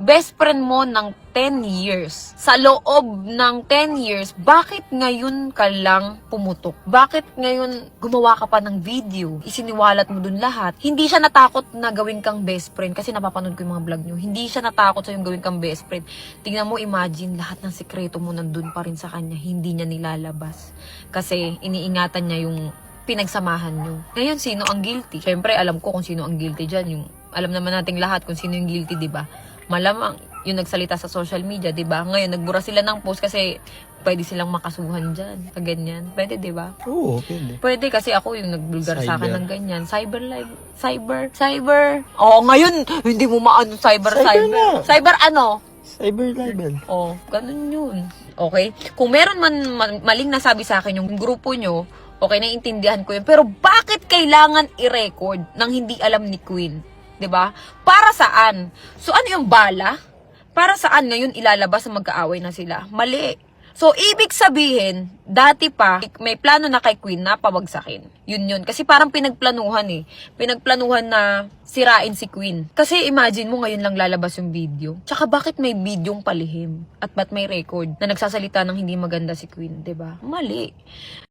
Best friend mo ng 10 years. Sa loob ng 10 years, bakit ngayon ka lang pumutok? Bakit ngayon gumawa ka pa ng video? Isiniwalat mo dun lahat. Hindi siya natakot na gawin kang best friend kasi napapanood ko yung mga vlog nyo. Hindi siya natakot sa yung gawin kang best friend. Tingnan mo, imagine, lahat ng sekreto mo nandun pa rin sa kanya. Hindi niya nilalabas. Kasi iniingatan niya yung pinagsamahan nyo. Ngayon, sino ang guilty? Siyempre, alam ko kung sino ang guilty dyan. Yung, alam naman nating lahat kung sino yung guilty, di ba? Malamang yung nagsalita sa social media, 'di ba? Ngayon nagbura sila ng post kasi pwede silang makasuhan diyan. Sa ganyan. Pwede, 'di ba? Oo, pwede. Pwede kasi ako yung nagbulgar sa akin Cyber. ng ganyan. Cyber. Oh, ngayon hindi mo maano cyber. nga. Cyber ano? Cyber libel. Oh, ganun yun. Okay? Kung meron man maling nasabi sa akin yung grupo nyo, okay, naiintindihan ko yun. Pero bakit kailangan i-record nang hindi alam ni Queen? 'Di ba? Para saan? So ano yung bala? Para saan ngayon ilalabas na magkaaway na sila? Mali. So ibig sabihin, dati pa may plano na kay Queen na pabagsakin. Yun. Kasi parang pinagplanuhan eh. Pinagplanuhan na sirain si Queen. Kasi imagine mo ngayon lang lalabas yung video. Tsaka bakit may videong palihim? At ba't may record na nagsasalita ng hindi maganda si Queen, 'di ba? Mali.